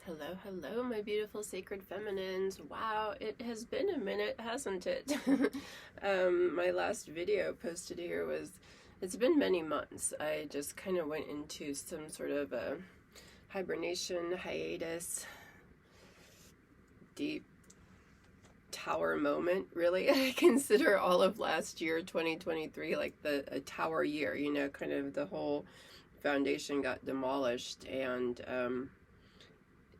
Hello, hello, my beautiful sacred feminines. Wow, it has been a minute, hasn't it? My last video posted here it's been many months. I just kind of went into some sort of a hibernation, hiatus, deep tower moment, really. I consider all of last year, 2023, like a tower year, kind of the whole foundation got demolished, and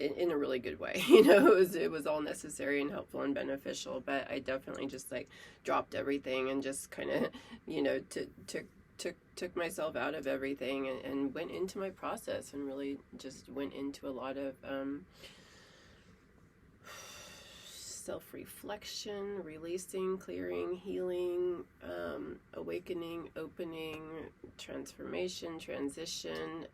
in a really good way. It was all necessary and helpful and beneficial, but I definitely just like dropped everything and just kind of took myself out of everything and went into my process and really just went into a lot of self-reflection, releasing, clearing, healing, awakening, opening, transformation, transition,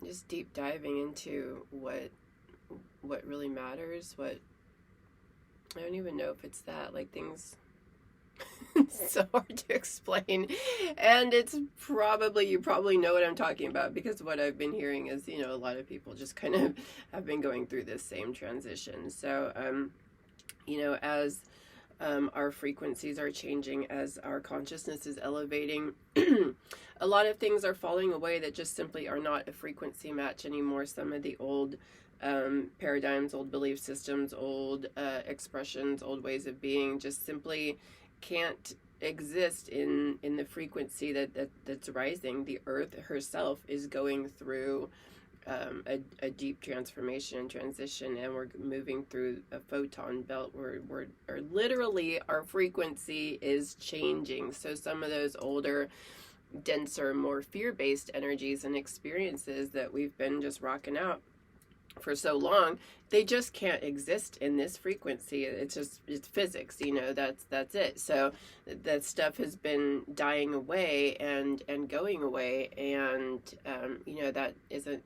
just deep diving into what really matters. What I don't even know if it's that, like, things it's so hard to explain, and you probably know what I'm talking about, because what I've been hearing is a lot of people just kind of have been going through this same transition. So as our frequencies are changing, as our consciousness is elevating, a lot of things are falling away that just simply are not a frequency match anymore. Some of the old paradigms, old belief systems, old expressions, old ways of being just simply can't exist in the frequency that's rising. The earth herself is going through a deep transformation and transition, and we're moving through a photon belt where literally our frequency is changing. So some of those older, denser, more fear-based energies and experiences that we've been just rocking out for so long, they just can't exist in this frequency. It's physics, that's it. So that stuff has been dying away and going away, and that isn't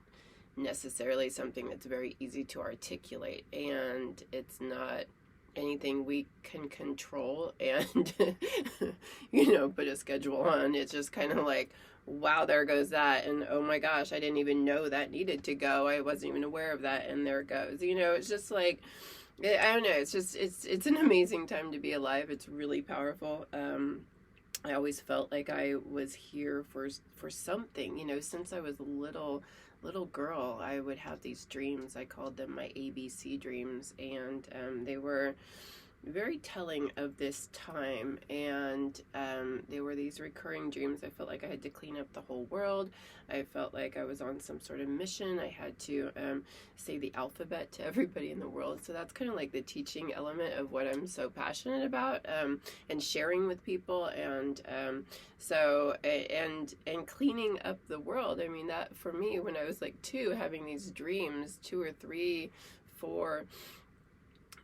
necessarily something that's very easy to articulate, and it's not anything we can control and put a schedule on. It's just kind of like, wow, there goes that, and oh my gosh, I didn't even know that needed to go. I wasn't even aware of that, and there it goes. It's just like, I don't know, it's an amazing time to be alive. It's really powerful. I always felt like I was here for something, since I was a little girl. I would have these dreams. I called them my ABC dreams, and they were very telling of this time, and they were these recurring dreams. I felt like I had to clean up the whole world. I felt like I was on some sort of mission. I had to say the alphabet to everybody in the world. So that's kind of like the teaching element of what I'm so passionate about, and sharing with people, and cleaning up the world. I mean, that for me, when I was like 2, having these dreams, 2 or 3, 4,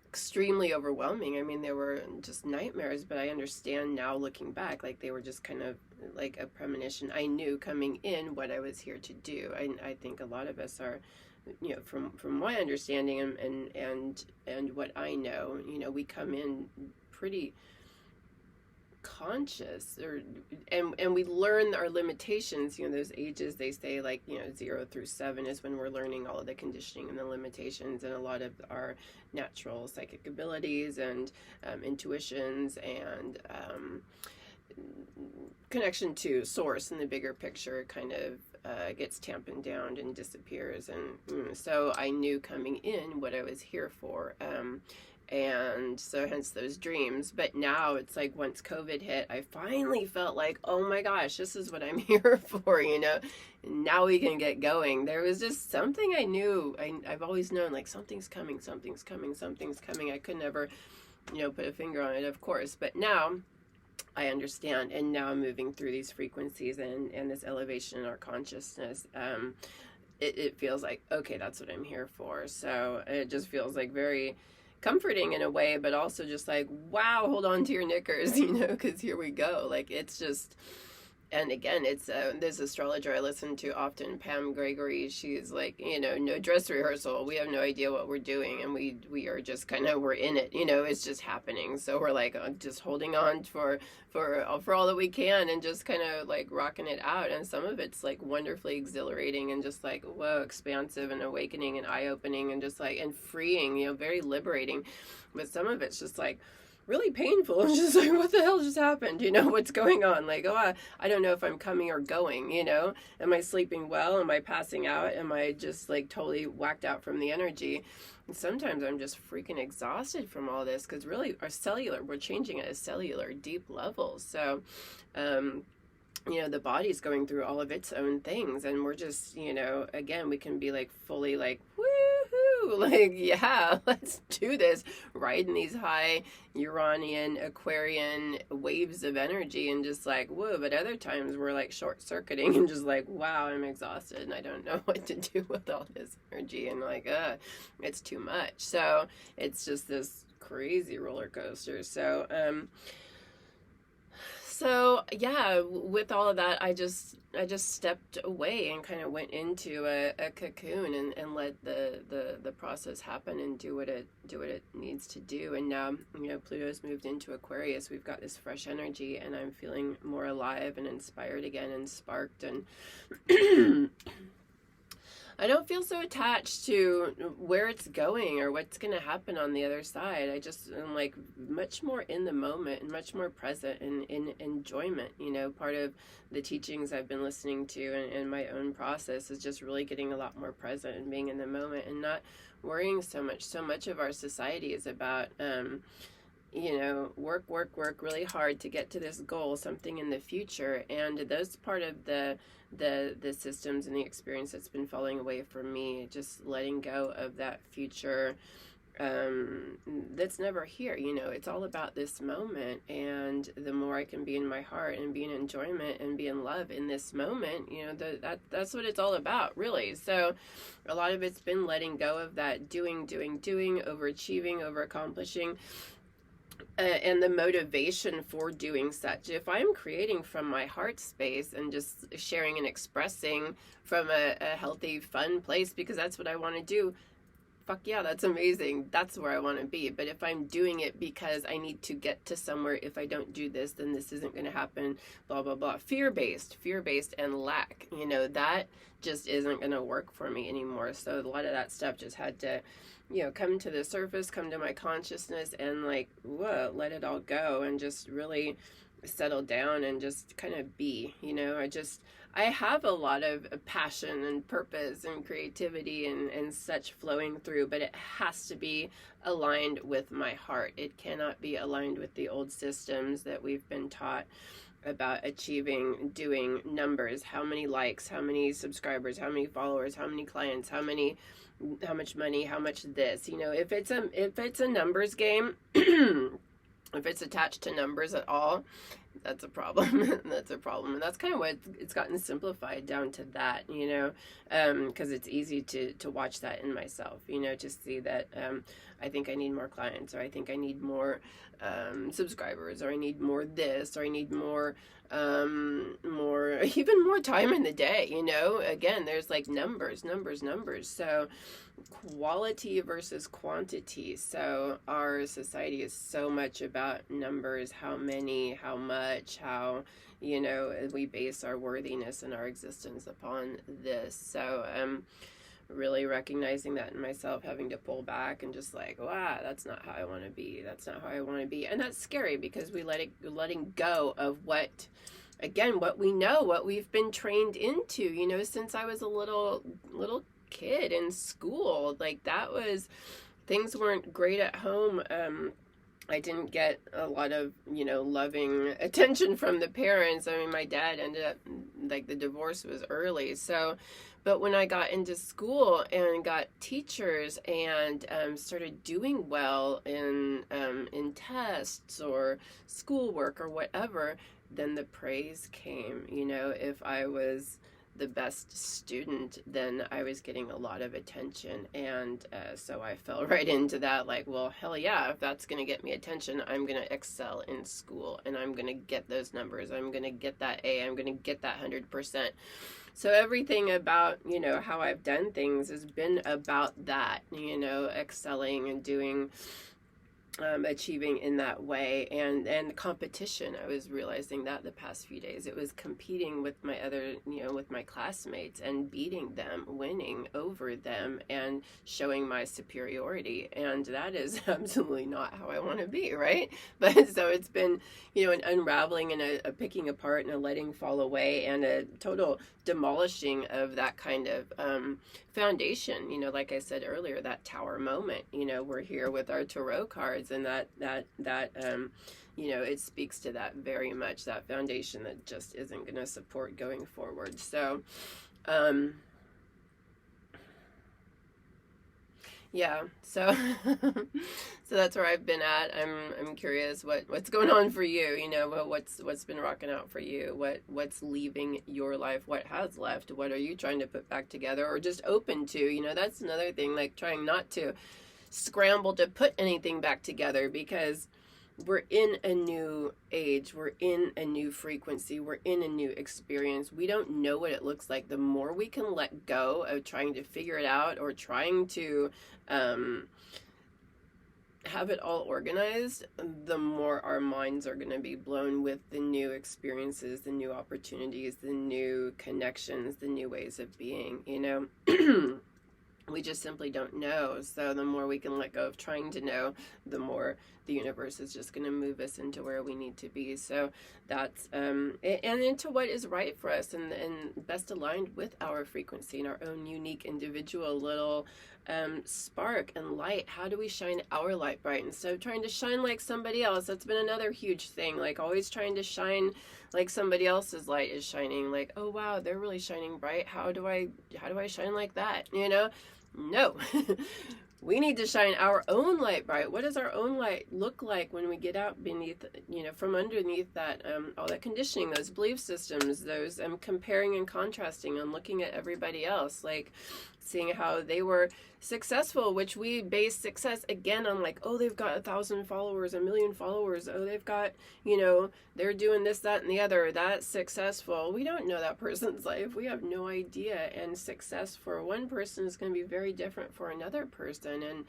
extremely overwhelming. I mean, they were just nightmares, but I understand now, looking back, like they were just kind of like a premonition. I knew coming in what I was here to do. I think a lot of us are, from my understanding and what I know, we come in pretty conscious, and we learn our limitations. Those ages, they say, like 0 through 7 is when we're learning all of the conditioning and the limitations, and a lot of our natural psychic abilities and intuitions and connection to source and the bigger picture kind of gets tampened down and disappears. And so I knew coming in what I was here for, and so hence those dreams. But now it's like, once COVID hit, I finally felt like, oh my gosh, this is what I'm here for, and now we can get going. There was just something I knew. I've always known, like, something's coming. I could never, put a finger on it, of course, but now I understand, and now I'm moving through these frequencies and this elevation in our consciousness. It feels like, okay, that's what I'm here for. So it just feels like very comforting in a way, but also just like, wow, hold on to your knickers, because here we go. Like, it's just, and again, it's this astrologer I listen to often, Pam Gregory. She's like, no dress rehearsal. We have no idea what we're doing, and we are just kind of, we're in it. It's just happening. So we're like just holding on for all that we can, and just kind of like rocking it out. And some of it's like wonderfully exhilarating and just like whoa, expansive and awakening and eye opening and just like and freeing. Very liberating. But some of it's just like really painful. It's just like, what the hell just happened? What's going on? Like, oh, I don't know if I'm coming or going, Am I sleeping well? Am I passing out? Am I just like totally whacked out from the energy? And sometimes I'm just freaking exhausted from all this, because really we're changing at a cellular deep level. So, the body's going through all of its own things, and we're just, again, we can be like fully like, woohoo, like, yeah, let's do this, riding these high Uranian, Aquarian waves of energy, and just like, whoa. But other times we're like short circuiting and just like, wow, I'm exhausted and I don't know what to do with all this energy, and like, it's too much. So it's just this crazy roller coaster. So yeah, with all of that, I just stepped away and kind of went into a cocoon and let the process happen and do what it needs to do. And now, Pluto's moved into Aquarius. We've got this fresh energy, and I'm feeling more alive and inspired again and sparked, and I don't feel so attached to where it's going or what's going to happen on the other side. I just am like much more in the moment and much more present and in enjoyment. Part of the teachings I've been listening to and my own process is just really getting a lot more present and being in the moment and not worrying so much. So much of our society is about, work really hard to get to this goal, something in the future. And that's part of the systems and the experience that's been falling away from me, just letting go of that future that's never here. It's all about this moment, and the more I can be in my heart and be in enjoyment and be in love in this moment, that's what it's all about, really. So a lot of it's been letting go of that doing, overachieving, over accomplishing, and the motivation for doing such. If I'm creating from my heart space and just sharing and expressing from a healthy, fun place, because that's what I want to do, fuck yeah, that's amazing. That's where I want to be. But if I'm doing it because I need to get to somewhere, if I don't do this, then this isn't going to happen, blah, blah, blah. Fear-based and lack, that just isn't going to work for me anymore. So a lot of that stuff just had to, come to the surface, come to my consciousness, and like, whoa, let it all go and just really settle down and just kind of be. I have a lot of passion and purpose and creativity and such flowing through, but it has to be aligned with my heart. It cannot be aligned with the old systems that we've been taught about achieving, doing numbers, how many likes, how many subscribers, how many followers, how many clients, how much money, how much this. If it's a numbers game, if it's attached to numbers at all, that's a problem. That's a problem. And that's kind of what it's gotten simplified down to that, because it's easy to watch that in myself, to see that I think I need more clients, or I think I need more subscribers, or I need more this, or I need more even more time in the day. Again, there's like numbers. So quality versus quantity. So our society is so much about numbers, how many, how much, how, we base our worthiness and our existence upon this. So really recognizing that in myself, having to pull back and just like, wow, that's not how I want to be. That's not how I want to be. And that's scary, because letting go of what we know, what we've been trained into, since I was a little kid in school. Like, things weren't great at home. I didn't get a lot of, loving attention from the parents. I mean, my dad ended up, like, the divorce was early. So, but when I got into school and got teachers and started doing well in tests or schoolwork or whatever, then the praise came. If I was the best student, then I was getting a lot of attention. And so I fell right into that, like, well, hell yeah, if that's going to get me attention, I'm going to excel in school, and I'm going to get those numbers. I'm going to get that A. I'm going to get that 100%. So everything about, you know, how I've done things has been about that, you know, excelling and doing, achieving in that way. And competition, I was realizing that the past few days, it was competing with my other, you know, with my classmates and beating them, winning over them, and showing my superiority. And that is absolutely not how I want to be, right? But so it's been, you know, an unraveling and a picking apart and a letting fall away and a total demolishing of that kind of foundation. You know, like I said earlier, that tower moment, you know, we're here with our tarot cards, and that you know, it speaks to that very much, that foundation that just isn't going to support going forward. So yeah, so so that's where I've been at. I'm curious what's going on for you, you know, what's been rocking out for you, what's leaving your life, what has left, what are you trying to put back together or just open to, you know. That's another thing, like trying not to scramble to put anything back together, because we're in a new age, we're in a new frequency, we're in a new experience. We don't know what it looks like. The more we can let go of trying to figure it out or trying to have it all organized, the more our minds are going to be blown with the new experiences, the new opportunities, the new connections, the new ways of being, you know. We just simply don't know. So the more we can let go of trying to know, the more the universe is just going to move us into where we need to be. So that's and into what is right for us, and best aligned with our frequency and our own unique individual little spark and light. How do we shine our light bright instead of trying to shine like somebody else? That's been another huge thing, like always trying to shine like somebody else's light is shining. Like, oh wow, they're really shining bright, how do I shine like that, you know? No. We need to shine our own light bright. What does our own light look like when we get out beneath, you know, from underneath that, all that conditioning, those belief systems, those comparing and contrasting and looking at everybody else, like seeing how they were successful, which we base success again on, like, oh, they've got 1,000 followers, 1,000,000 followers. Oh, they've got, you know, they're doing this, that, and the other. That's successful. We don't know that person's life. We have no idea. And success for one person is going to be very different for another person. And,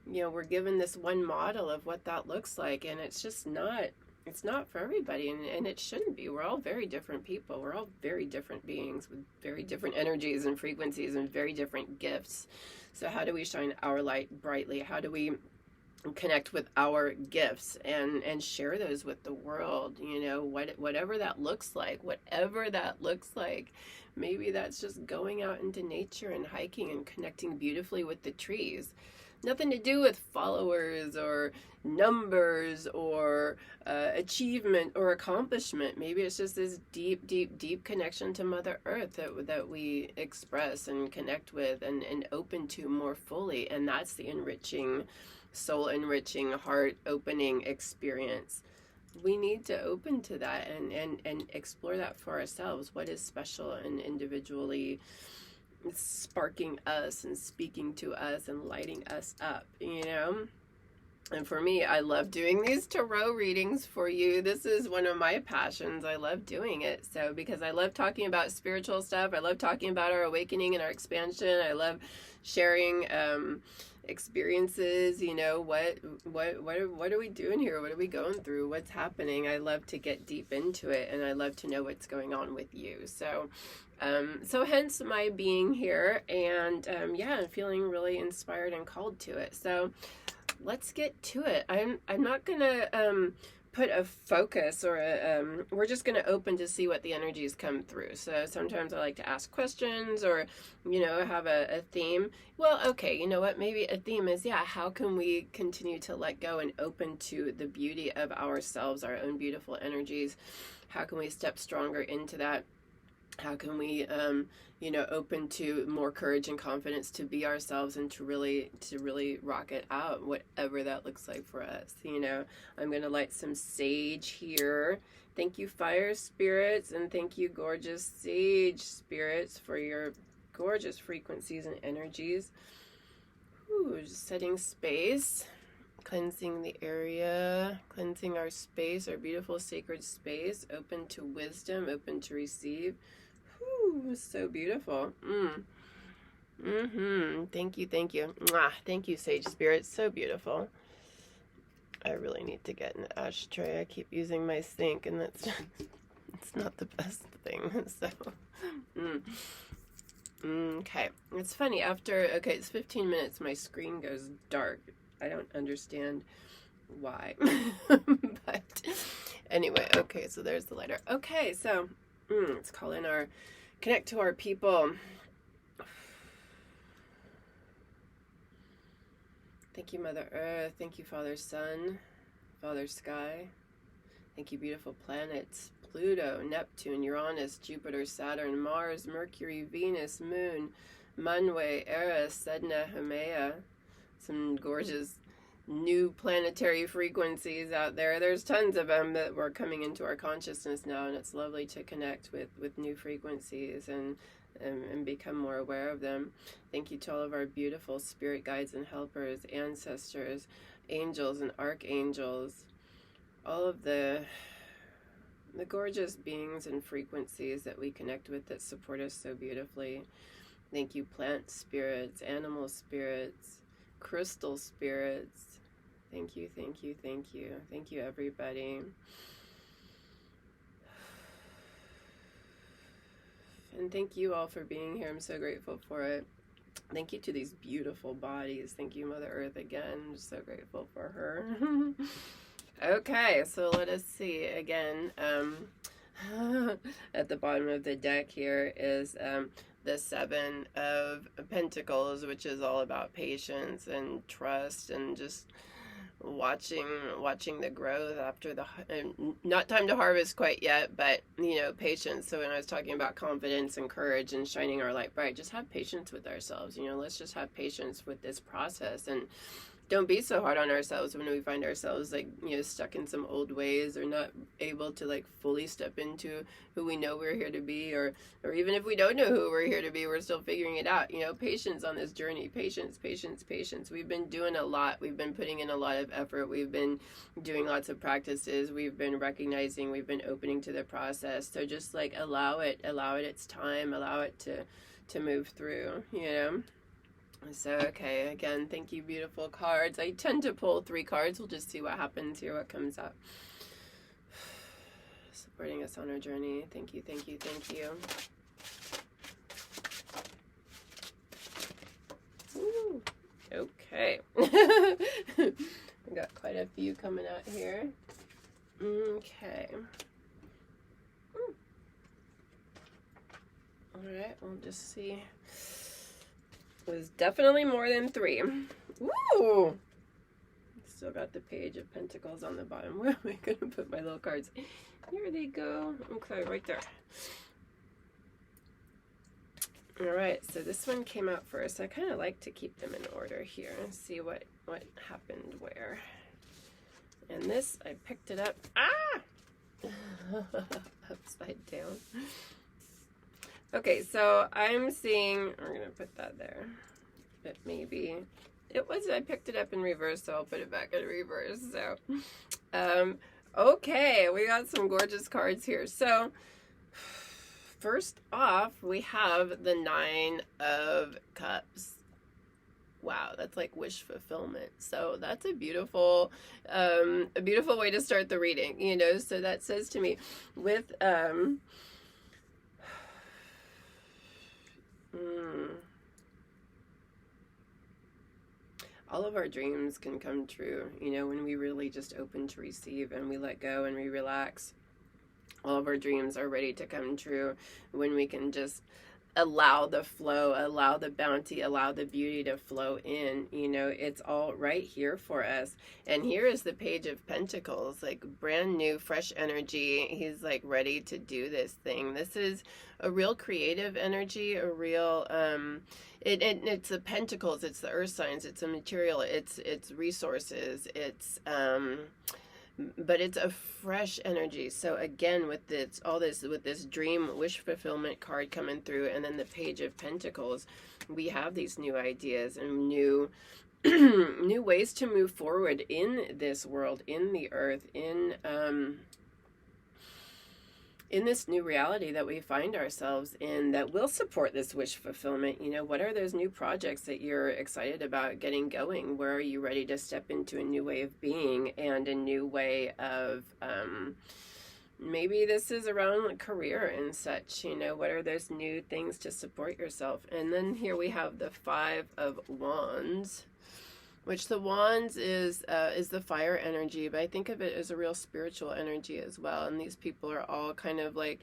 you know, we're given this one model of what that looks like. And it's just not, it's not for everybody, and it shouldn't be. We're all very different people. We're all very different beings with very different energies and frequencies and very different gifts. So how do we shine our light brightly? How do we connect with our gifts and share those with the world? You know, whatever that looks like, maybe that's just going out into nature and hiking and connecting beautifully with the trees. Nothing to do with followers or numbers or achievement or accomplishment. Maybe it's just this deep, deep, deep connection to Mother Earth that we express and connect with and open to more fully. And that's the enriching, soul enriching, heart opening experience. We need to open to that and explore that for ourselves. What is special and individually sparking us and speaking to us and lighting us up, you know? And for me, I love doing these tarot readings for you. This is one of my passions. I love doing it. So because I love talking about spiritual stuff, I love talking about our awakening and our expansion. I love sharing experiences, you know, what are we doing here? What are we going through? What's happening? I love to get deep into it, and I love to know what's going on with you. So so hence my being here, and yeah, I'm feeling really inspired and called to it. So let's get to it. I'm not gonna put a focus or we're just going to open to see what the energies come through. So sometimes I like to ask questions or, you know, have a theme. Well, okay, you know what? Maybe a theme is, yeah, how can we continue to let go and open to the beauty of ourselves, our own beautiful energies? How can we step stronger into that? How can we, you know, open to more courage and confidence to be ourselves and to really rock it out, whatever that looks like for us. You know, I'm going to light some sage here, Thank you, fire spirits, and thank you, gorgeous sage spirits, for your gorgeous frequencies and energies. Ooh, just setting space, cleansing the area, cleansing our space, our beautiful sacred space, open to wisdom, open to receive. Ooh, so beautiful. Thank you, thank you. Mwah. Thank you, sage spirits. So beautiful. I really need to get an ashtray. I keep using my sink, and that's it's not the best thing. So, okay. It's funny. It's 15 minutes. My screen goes dark. I don't understand why, but anyway. Okay, so there's the lighter. Okay, so let's connect to our people. Thank you, Mother Earth. Thank you, Father Sun, Father Sky. Thank you, beautiful planets. Pluto, Neptune, Uranus, Jupiter, Saturn, Mars, Mercury, Venus, Moon, Manwe, Eris, Sedna, Haumea. Some gorgeous new planetary frequencies out there. There's tons of them that were coming into our consciousness now, and it's lovely to connect with new frequencies and become more aware of them. Thank you to all of our beautiful spirit guides and helpers, ancestors, angels and archangels, all of the gorgeous beings and frequencies that we connect with that support us so beautifully. Thank you, plant spirits, animal spirits, crystal spirits. Thank you, thank you, thank you. Thank you, everybody. And thank you all for being here. I'm so grateful for it. Thank you to these beautiful bodies. Thank you, Mother Earth, again. I'm just so grateful for her. Okay, so let us see again. At the bottom of the deck here is the Seven of Pentacles, which is all about patience and trust and just watching the growth after not time to harvest quite yet, but patience. So when I was talking about confidence and courage and shining our light bright, just have patience with ourselves. Let's just have patience with this process, and don't be so hard on ourselves when we find ourselves stuck in some old ways or not able to fully step into who we know we're here to be, or even if we don't know who we're here to be, we're still figuring it out. Patience on this journey. Patience. We've been doing a lot. We've been putting in a lot of effort. We've been doing lots of practices. We've been recognizing. We've been opening to the process. So just allow it its time. Allow it to move through. So, okay, again, thank you, beautiful cards. I tend to pull 3 cards. We'll just see what happens here, what comes up. Supporting us on our journey. Thank you, thank you, thank you. Ooh, okay. We got quite a few coming out here. Okay. All right, we'll just see. It was definitely more than 3. Woo! Still got the Page of Pentacles on the bottom. Where am I going to put my little cards? Here they go. Okay, right there. Alright, so this one came out first. I kind of like to keep them in order here and see what happened where. And this, I picked it up. Ah! Upside down. Okay, so I'm seeing, we're going to put that there, but maybe, I picked it up in reverse, so I'll put it back in reverse, so, okay, we got some gorgeous cards here. So, first off, we have the 9 of Cups. Wow, that's like wish fulfillment. So that's a beautiful way to start the reading, so that says to me, with, all of our dreams can come true, when we really just open to receive and we let go and we relax. All of our dreams are ready to come true when we can just allow the flow, allow the bounty, allow the beauty to flow in. It's all right here for us. And here is the Page of Pentacles, brand new, fresh energy. He's ready to do this thing. This is a real creative energy, a real, it's the pentacles, it's the earth signs, it's a material, it's resources, it's but it's a fresh energy. So again, with this, all this, with this dream wish fulfillment card coming through, and then the Page of Pentacles, we have these new ideas and new new ways to move forward in this world, in the earth, in this new reality that we find ourselves in, that will support this wish fulfillment. You know, what are those new projects that you're excited about getting going? Where are you ready to step into a new way of being and a new way of, maybe this is around career and such, you know, what are those new things to support yourself? And then here we have the Five of Wands, which the wands is the fire energy, but I think of it as a real spiritual energy as well. And these people are all kind of like,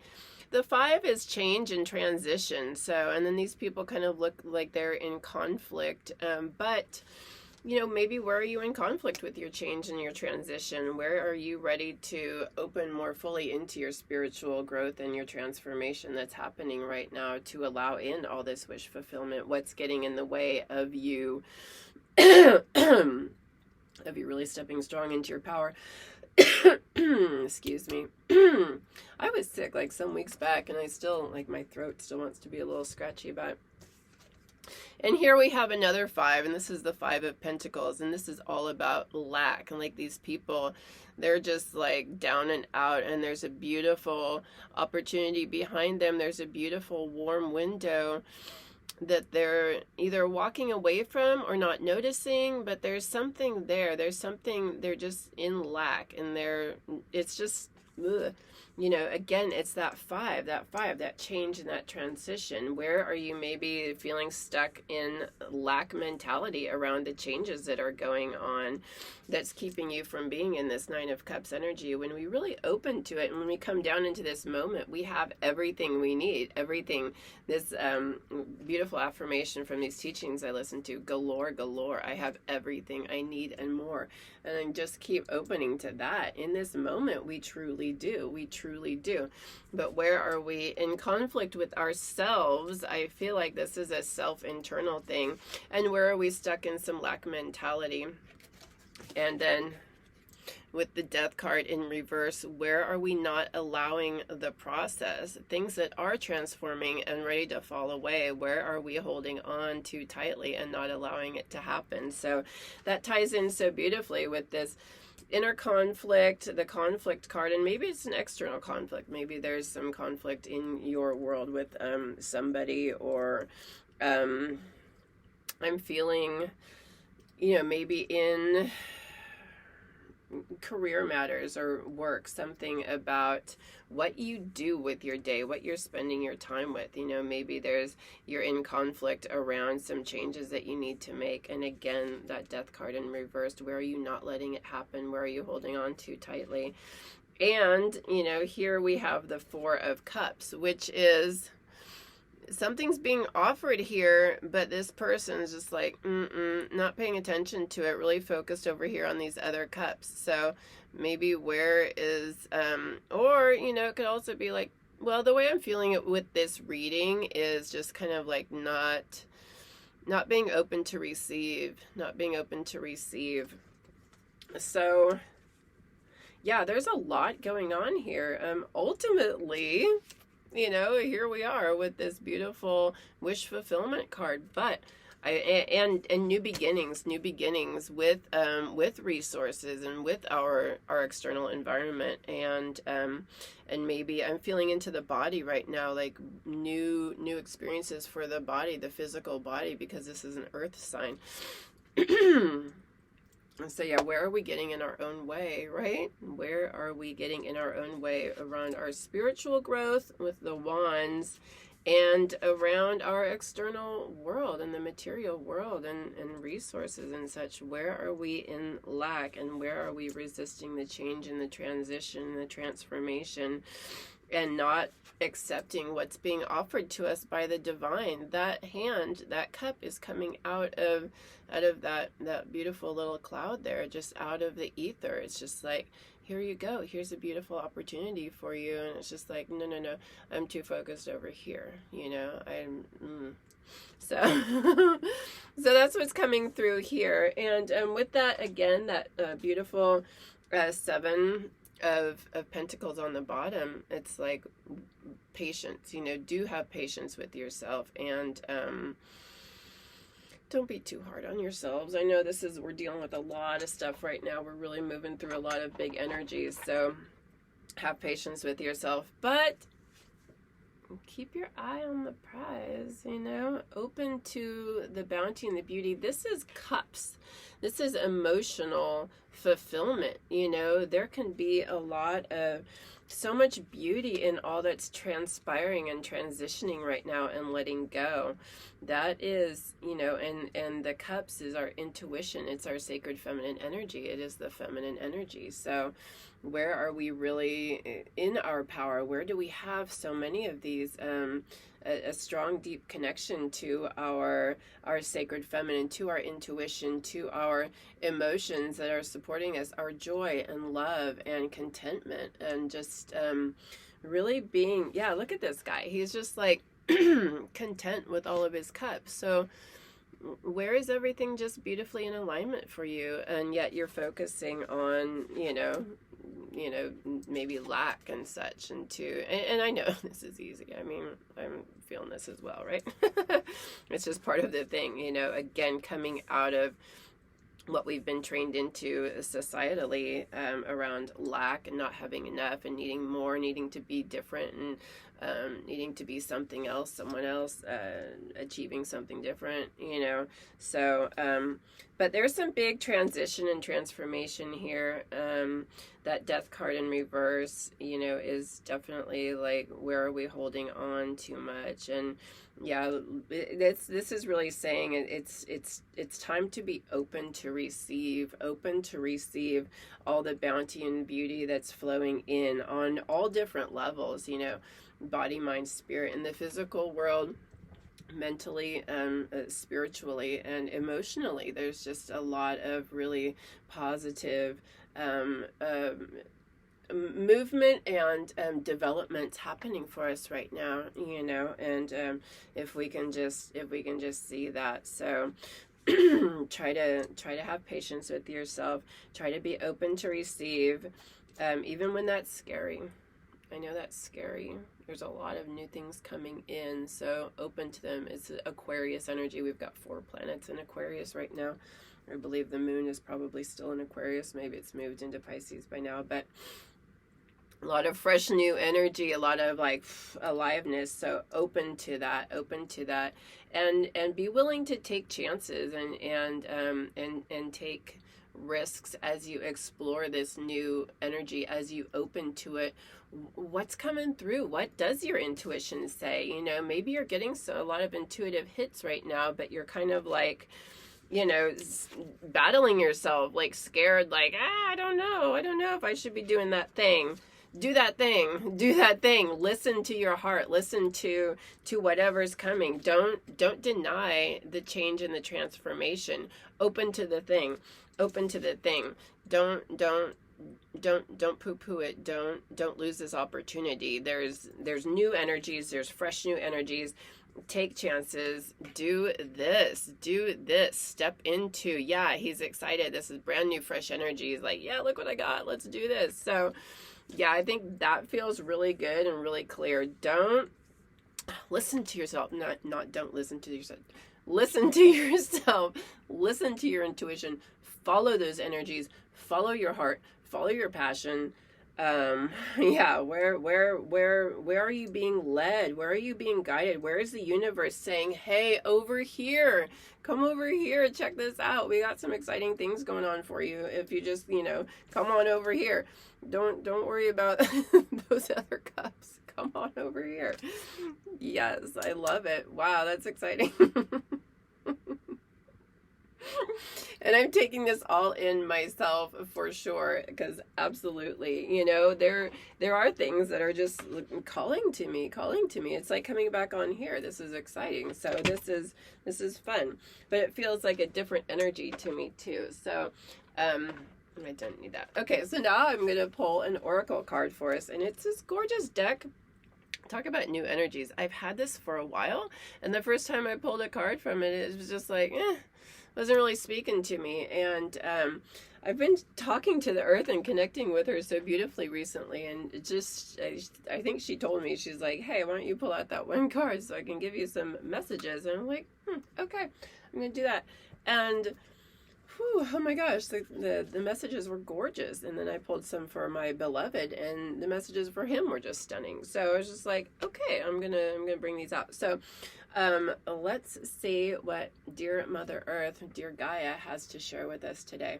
the five is change and transition. So, and then these people kind of look like they're in conflict. But, you know, maybe where are you in conflict with your change and your transition? Where are you ready to open more fully into your spiritual growth and your transformation that's happening right now to allow in all this wish fulfillment? What's getting in the way of you of you really stepping strong into your power? Excuse me. I was sick like some weeks back, and I still, like, my throat still wants to be a little scratchy about it. And here we have another five, and this is the Five of Pentacles, and this is all about lack. And like, these people, they're just like down and out, and there's a beautiful opportunity behind them. There's a beautiful warm window that they're either walking away from or not noticing, but there's something there. There's something, they're just in lack, and it's just, ugh. You know, again, it's that five, that change and that transition. Where are you maybe feeling stuck in lack mentality around the changes that are going on that's keeping you from being in this Nine of Cups energy? When we really open to it, and when we come down into this moment, we have everything we need, everything. This beautiful affirmation from these teachings I listened to, galore, galore. I have everything I need and more. And then just keep opening to that. In this moment, we truly do. We truly do. But where are we in conflict with ourselves? I feel like this is a self-internal thing. And where are we stuck in some lack mentality? And then with the Death card in reverse, where are we not allowing the process? Things that are transforming and ready to fall away, where are we holding on too tightly and not allowing it to happen? So that ties in so beautifully with this inner conflict, the conflict card, and maybe it's an external conflict. Maybe there's some conflict in your world with somebody, or I'm feeling, you know, maybe in career matters or work, something about what you do with your day, what you're spending your time with. You know, maybe you're in conflict around some changes that you need to make. And again, that Death card in reversed, where are you not letting it happen? Where are you holding on too tightly? And, you know, here we have the Four of Cups, which is something's being offered here, but this person's just like, not paying attention to it, really focused over here on these other cups. So maybe where is, or, you know, it could also be like, well, the way I'm feeling it with this reading is just kind of like not being open to receive, not being open to receive. So yeah, there's a lot going on here. Ultimately, you know, here we are with this beautiful wish fulfillment card, but and new beginnings with resources and with our external environment, and maybe I'm feeling into the body right now, like new experiences for the body, the physical body, because this is an earth sign. So yeah, where are we getting in our own way, right? Where are we getting in our own way around our spiritual growth with the wands, and around our external world and the material world and resources and such? Where are we in lack, and where are we resisting the change and the transition and the transformation, and not accepting what's being offered to us by the divine? That hand, that cup is coming out of that beautiful little cloud there, just out of the ether. It's just like, here you go, here's a beautiful opportunity for you. And it's just like, no, I'm too focused over here, you know. So so that's what's coming through here. And with that, again, that beautiful Seven of Pentacles on the bottom. It's like patience, do have patience with yourself, and don't be too hard on yourselves. I know we're dealing with a lot of stuff right now. We're really moving through a lot of big energies, so have patience with yourself, but keep your eye on the prize, open to the bounty and the beauty. This is cups. This is emotional fulfillment. There can be a lot of so much beauty in all that's transpiring and transitioning right now and letting go. That is, and the cups is our intuition. It's our sacred feminine energy. It is the feminine energy. So where are we really in our power? Where do we have so many of these? A strong, deep connection to our sacred feminine, to our intuition, to our emotions that are supporting us, our joy and love and contentment, and just really being, look at this guy. He's just like content with all of his cups. So where is everything just beautifully in alignment for you? And yet you're focusing on, maybe lack and such, and I know this is easy. I mean, I'm feeling this as well, right? It's just part of the thing, again, coming out of what we've been trained into societally, around lack and not having enough and needing more, needing to be different, and needing to be something else, someone else, achieving something different, so but there's some big transition and transformation here. That Death card in reverse, is definitely like, where are we holding on too much? And this is really saying it's time to be open to receive all the bounty and beauty that's flowing in on all different levels, body, mind, spirit, in the physical world, mentally, spiritually, and emotionally. There's just a lot of really positive movement and development happening for us right now, and if we can just see that. So try to have patience with yourself, try to be open to receive, even when that's scary. I know that's scary. There's a lot of new things coming in, so open to them. It's Aquarius energy. We've got 4 planets in Aquarius right now. I believe the moon is probably still in Aquarius. Maybe it's moved into Pisces by now, but a lot of fresh new energy, a lot of like aliveness. So open to that, and be willing to take chances and take risks as you explore this new energy, as you open to it. What's coming through? What does your intuition say? Maybe you're getting a lot of intuitive hits right now, but you're kind of like, battling yourself, like scared, like, I don't know if I should be doing that thing. Do that thing. Listen to your heart. Listen to whatever's coming. Don't deny the change and the transformation. Open to the thing. Don't poo-poo it. Don't lose this opportunity. There's new energies. There's fresh new energies. Take chances. Do this. Step into. He's excited. This is brand new, fresh energy. He's like, look what I got. Let's do this. So I think that feels really good and really clear. Don't listen to yourself. Not don't listen to yourself. Listen to yourself. Listen to your intuition. Follow those energies. Follow your heart. Follow your passion. Where are you being led? Where are you being guided? Where is the universe saying, hey, over here, come over here, check this out. We got some exciting things going on for you. If you just, come on over here. Don't worry about those other cups. Come on over here. Yes, I love it. Wow, that's exciting. And I'm taking this all in myself for sure, because absolutely, there are things that are just calling to me. It's like coming back on here. This is exciting. So this is fun, but it feels like a different energy to me too. So, I don't need that. Okay, so now I'm going to pull an oracle card for us, and it's this gorgeous deck Talk about new energies. I've had this for a while, and the first time I pulled a card from it, it was just like, wasn't really speaking to me. And I've been talking to the earth and connecting with her so beautifully recently, and it just, I think she told me, she's like, hey, why don't you pull out that one card so I can give you some messages? And I'm like, okay, I'm going to do that. And whew, oh my gosh, the messages were gorgeous. And then I pulled some for my beloved, and the messages for him were just stunning. So I was just like, okay, I'm gonna bring these out. So let's see what dear Mother Earth, dear Gaia, has to share with us today.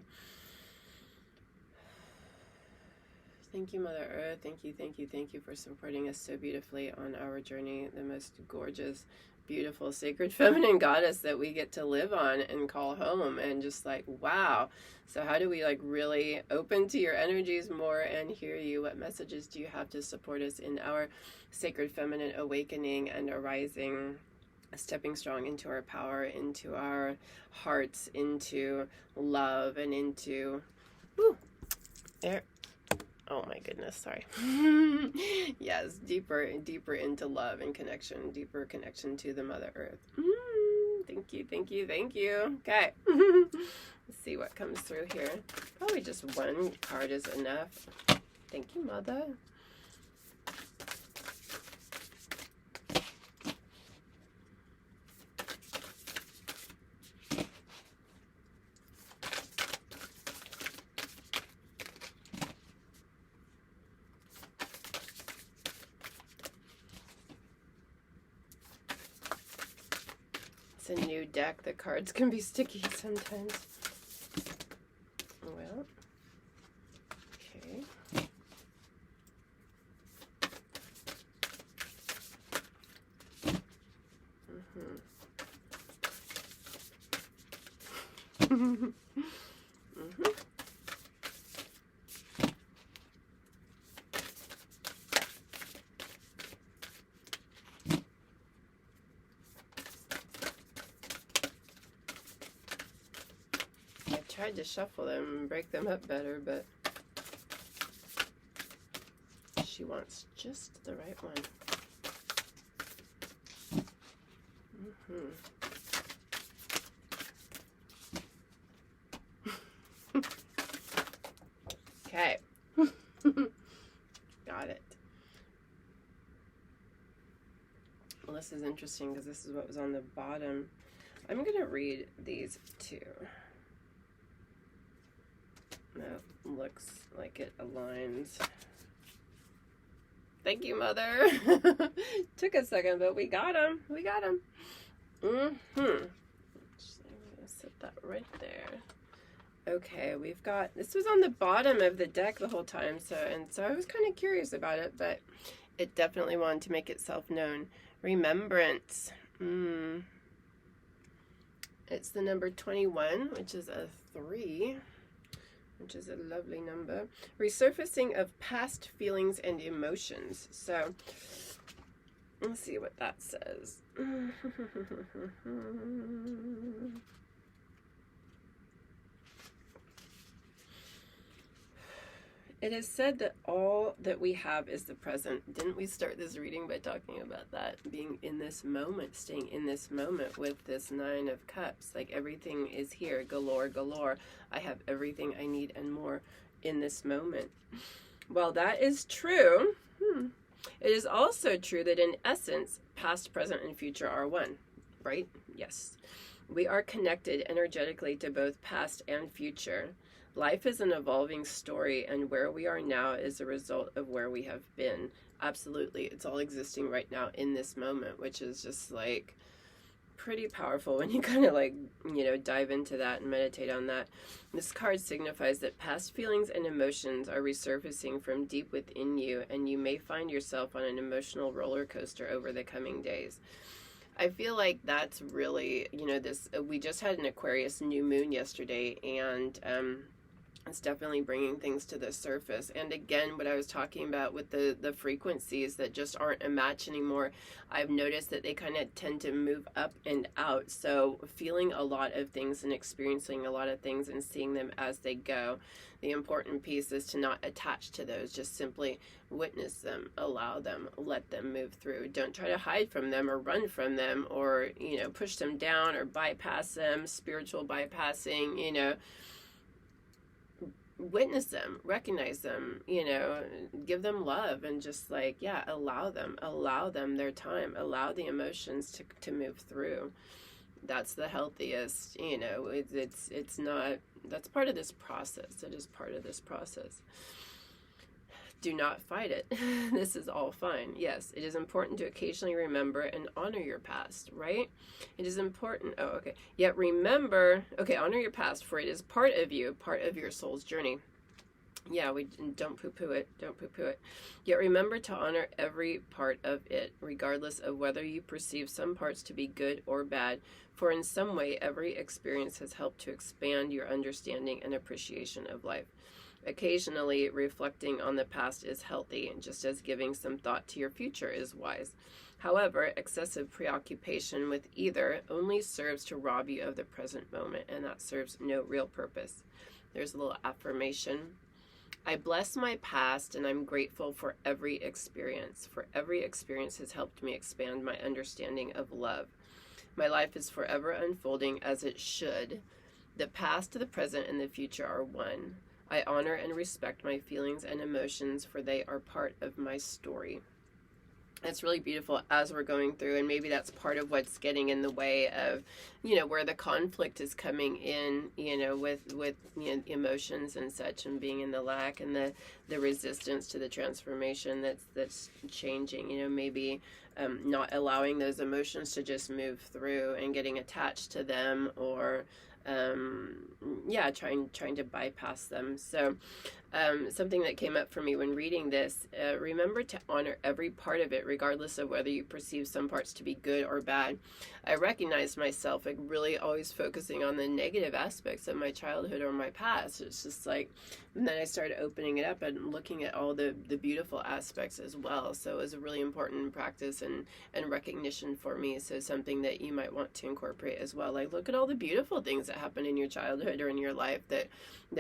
Thank you, Mother Earth. Thank you for supporting us so beautifully on our journey. The most gorgeous, beautiful, sacred feminine goddess that we get to live on and call home, and just like, wow. So how do we like really open to your energies more and hear you? What messages do you have to support us in our sacred feminine awakening and arising, stepping strong into our power, into our hearts, into love, and into there. Oh my goodness, sorry. Yes, deeper into love and connection, deeper connection to the Mother Earth. Thank you. Okay. Let's see what comes through here. Probably just one card is enough. Thank you, Mother. It's a new deck. The cards can be sticky sometimes. Well, okay. Tried to shuffle them and break them up better, but she wants just the right one. Okay. Got it. Well, this is interesting because this is what was on the bottom. I'm going to read these two. That looks like it aligns. Thank you, Mother. Took a second, but we got him. We got him. I'm gonna set that right there. Okay, we've got, this was on the bottom of the deck the whole time, so I was kind of curious about it, but it definitely wanted to make itself known. Remembrance. It's the number 21, which is a 3. Which is a lovely number. Resurfacing of past feelings and emotions. So, let's see what that says. It is said that all that we have is the present. Didn't we start this reading by talking about that? Being in this moment, staying in this moment with this 9 of Cups. Like everything is here, galore, galore. I have everything I need and more in this moment. Well, that is true. It is also true that in essence, past, present, and future are one, right? Yes. We are connected energetically to both past and future. Life is an evolving story, and where we are now is a result of where we have been. Absolutely. It's all existing right now in this moment, which is just like pretty powerful when you kind of like, dive into that and meditate on that. This card signifies that past feelings and emotions are resurfacing from deep within you, and you may find yourself on an emotional roller coaster over the coming days. I feel like that's really, we just had an Aquarius new moon yesterday, and It's definitely bringing things to the surface. And again, what I was talking about with the frequencies that just aren't a match anymore, I've noticed that they kind of tend to move up and out. So feeling a lot of things and experiencing a lot of things and seeing them as they go. The important piece is to not attach to those, just simply witness them, allow them, let them move through. Don't try to hide from them or run from them or, push them down or bypass them, spiritual bypassing, witness them, recognize them, give them love, and just allow them their time, allow the emotions to move through. That's the healthiest. It's not, that's part of this process. It is part of this process. Do not fight it. This is all fine. Yes, it is important to occasionally remember and honor your past, right? It is important. Oh, okay. Yet remember, honor your past, for it is part of you, part of your soul's journey. Yeah, we don't poo-poo it. Don't poo-poo it. Yet remember to honor every part of it, regardless of whether you perceive some parts to be good or bad, for in some way every experience has helped to expand your understanding and appreciation of life. Occasionally, reflecting on the past is healthy, just as giving some thought to your future is wise. However, excessive preoccupation with either only serves to rob you of the present moment, and that serves no real purpose. There's a little affirmation. I bless my past, and I'm grateful for every experience. For every experience has helped me expand my understanding of love. My life is forever unfolding as it should. The past, the present, and the future are one. I honor and respect my feelings and emotions, for they are part of my story. It's really beautiful as we're going through, and maybe that's part of what's getting in the way of, where the conflict is coming in, with emotions and such, and being in the lack and the resistance to the transformation that's changing. Maybe not allowing those emotions to just move through and getting attached to them, or trying to bypass them. So something that came up for me when reading this, remember to honor every part of it, regardless of whether you perceive some parts to be good or bad. I recognized myself really always focusing on the negative aspects of my childhood or my past. It's just and then I started opening it up and looking at all the beautiful aspects as well. So it was a really important practice and recognition for me. So something that you might want to incorporate as well. Look at all the beautiful things that happened in your childhood or in your life that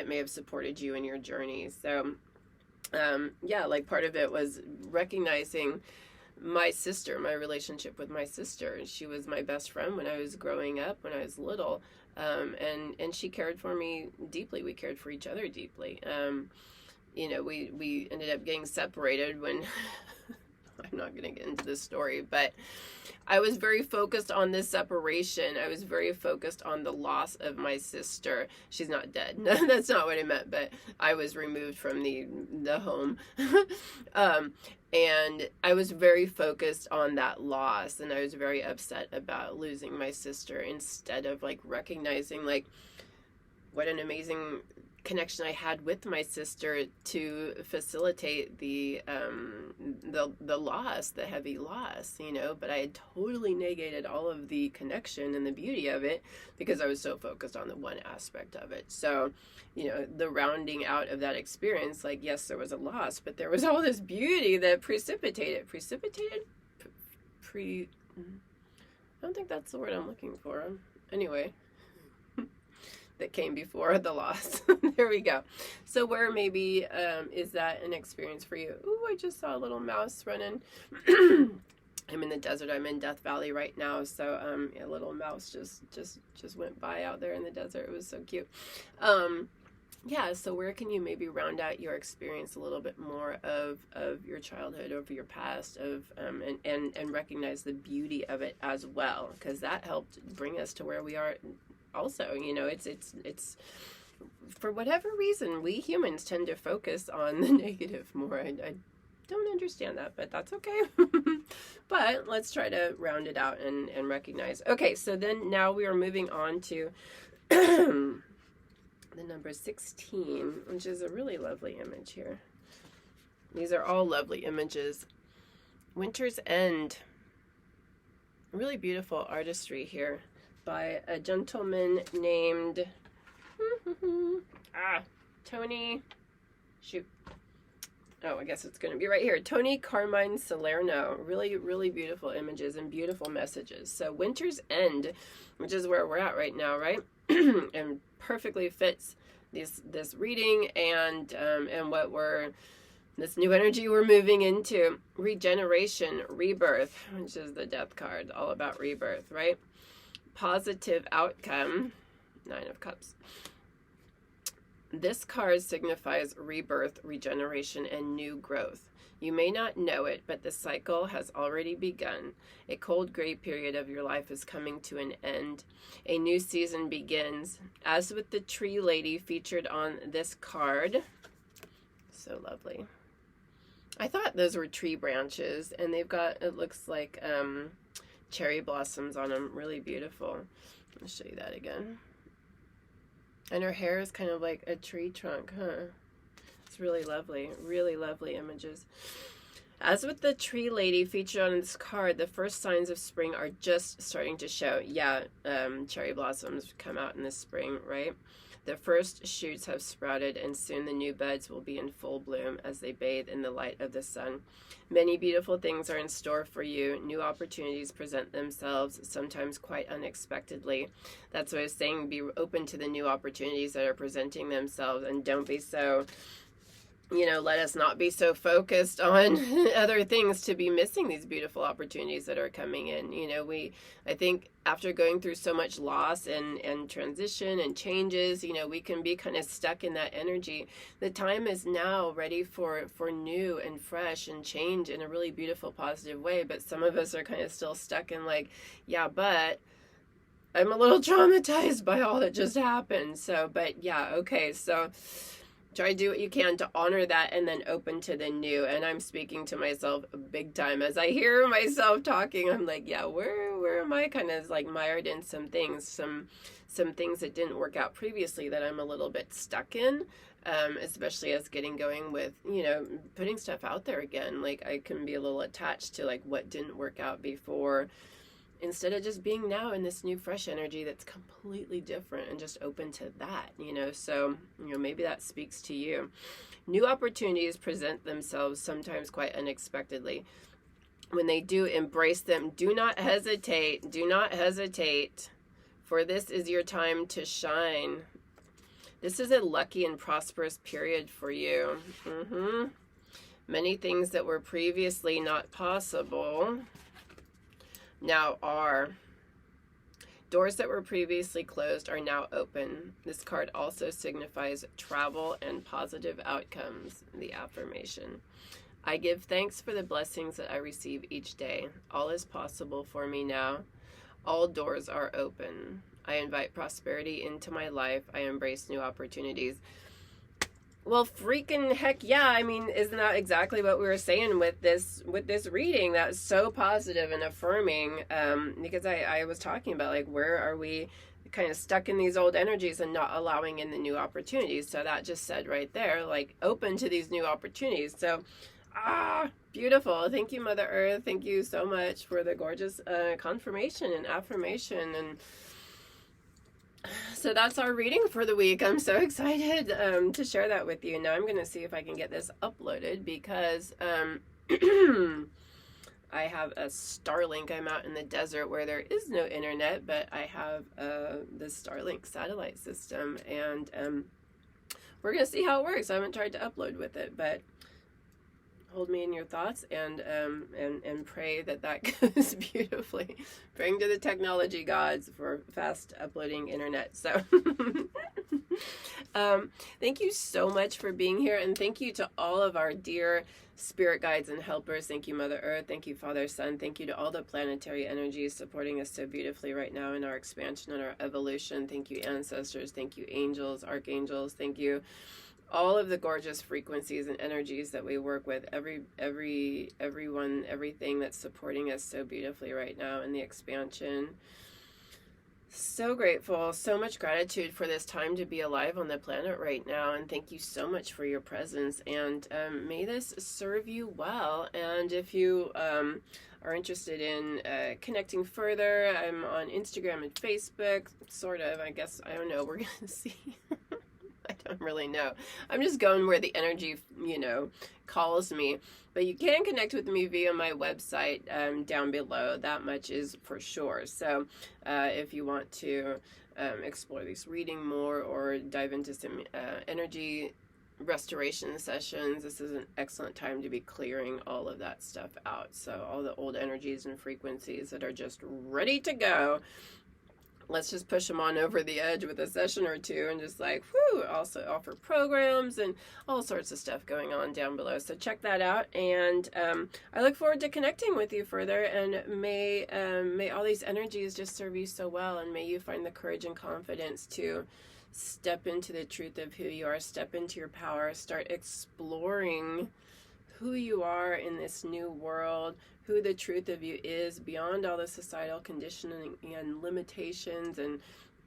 may have supported you in your journey. So part of it was recognizing my sister, my relationship with my sister. She was my best friend when I was growing up, when I was little. And she cared for me deeply. We cared for each other deeply. We ended up getting separated when I'm not going to get into this story, but I was very focused on this separation. I was very focused on the loss of my sister. She's not dead. No, that's not what I meant, but I was removed from the home. And I was very focused on that loss, and I was very upset about losing my sister, instead of recognizing what an amazing connection I had with my sister to facilitate the loss, the heavy loss, but I had totally negated all of the connection and the beauty of it because I was so focused on the one aspect of it. So, the rounding out of that experience, yes, there was a loss, but there was all this beauty that precipitated, I don't think that's the word I'm looking for. Anyway, that came before the loss. There we go. So where maybe is that an experience for you? Ooh, I just saw a little mouse running. I'm in the desert. I'm in Death Valley right now. So a little mouse just went by out there in the desert. It was so cute. So where can you maybe round out your experience a little bit more of your childhood, of your past, and recognize the beauty of it as well, because that helped bring us to where we are. Also, it's for whatever reason, we humans tend to focus on the negative more. I don't understand that, but that's okay. But let's try to round it out and recognize. Okay, so then now we are moving on to the number 16, which is a really lovely image here. These are all lovely images. Winter's End. Really beautiful artistry here by a gentleman named Toni, shoot. Oh, I guess it's going to be right here. Toni, Carmine, Salerno. Really, really beautiful images and beautiful messages. So Winter's End, which is where we're at right now, right? And perfectly fits this reading and what this new energy we're moving into. Regeneration, rebirth, which is the Death card, all about rebirth, right? Positive outcome, Nine of Cups. This card signifies rebirth, regeneration, and new growth. You may not know it, but the cycle has already begun. A cold gray period of your life is coming to an end. A new season begins. As with the tree lady featured on this card. So lovely. I thought those were tree branches, and they've got, it looks like cherry blossoms on them. Really beautiful. I'll show you that again. And her hair is kind of like a tree trunk, huh? It's really lovely images. As with the tree lady featured on this card, the first signs of spring are just starting to show. Yeah, cherry blossoms come out in the spring, right? The first shoots have sprouted, and soon the new buds will be in full bloom as they bathe in the light of the sun. Many beautiful things are in store for you. New opportunities present themselves, sometimes quite unexpectedly. That's what I was saying. Be open to the new opportunities that are presenting themselves, and don't be so, let us not be so focused on other things to be missing these beautiful opportunities that are coming in. I think after going through so much loss and transition and changes, we can be kind of stuck in that energy. The time is now ready for new and fresh and change in a really beautiful, positive way. But some of us are kind of still stuck in like, yeah, but I'm a little traumatized by all that just happened. So, but yeah, okay. So try to do what you can to honor that and then open to the new. And I'm speaking to myself big time. As I hear myself talking, I'm like, yeah, where am I kind of like mired in some things, some things that didn't work out previously that I'm a little bit stuck in, especially as getting going with, putting stuff out there again. Like I can be a little attached to like what didn't work out before, instead of just being now in this new fresh energy that's completely different and just open to that, so maybe that speaks to you. New opportunities present themselves sometimes quite unexpectedly. When they do, embrace them. Do not hesitate, for this is your time to shine. This is a lucky and prosperous period for you. Many things that were previously not possible now are. Doors that were previously closed are now open. This card also signifies travel and positive outcomes. The affirmation. I give thanks for the blessings that I receive each day. All is possible for me now. All doors are open. I invite prosperity into my life. I embrace new opportunities. Well, freaking heck yeah. I mean, isn't that exactly what we were saying with this reading? That's so positive and affirming, because I was talking about, like, where are we kind of stuck in these old energies and not allowing in the new opportunities? So that just said right there, like, open to these new opportunities. So, beautiful. Thank you, Mother Earth. Thank you so much for the gorgeous confirmation and affirmation. And so that's our reading for the week. I'm so excited to share that with you. Now I'm going to see if I can get this uploaded because I have a Starlink. I'm out in the desert where there is no internet, but I have the Starlink satellite system, and we're going to see how it works. I haven't tried to upload with it, but hold me in your thoughts and pray that goes beautifully. Praying to the technology gods for fast uploading internet. So thank you so much for being here, and thank you to all of our dear spirit guides and helpers. Thank you, Mother Earth. Thank you, Father, Son. Thank you to all the planetary energies supporting us so beautifully right now in our expansion and our evolution. Thank you, ancestors. Thank you, angels, archangels. Thank you, all of the gorgeous frequencies and energies that we work with, everyone, everything that's supporting us so beautifully right now in the expansion. So grateful, so much gratitude for this time to be alive on the planet right now, and thank you so much for your presence, and may this serve you well. And if you are interested in connecting further, I'm on Instagram and Facebook, sort of, I guess, I don't know, we're gonna see. I don't really know. I'm just going where the energy, calls me. But you can connect with me via my website down below. That much is for sure. So if you want to explore this reading more or dive into some energy restoration sessions, this is an excellent time to be clearing all of that stuff out. So all the old energies and frequencies that are just ready to go, let's just push them on over the edge with a session or two, and just like, whoo, also offer programs and all sorts of stuff going on down below. So check that out, and I look forward to connecting with you further, and may all these energies just serve you so well, and may you find the courage and confidence to step into the truth of who you are, step into your power, start exploring who you are in this new world, who the truth of you is beyond all the societal conditioning and limitations and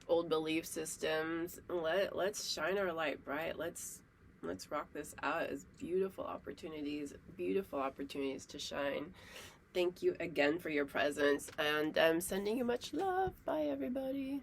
old belief systems. Let's shine our light bright. Let's rock this out as beautiful opportunities to shine. Thank you again for your presence, and I'm sending you much love. Bye, everybody.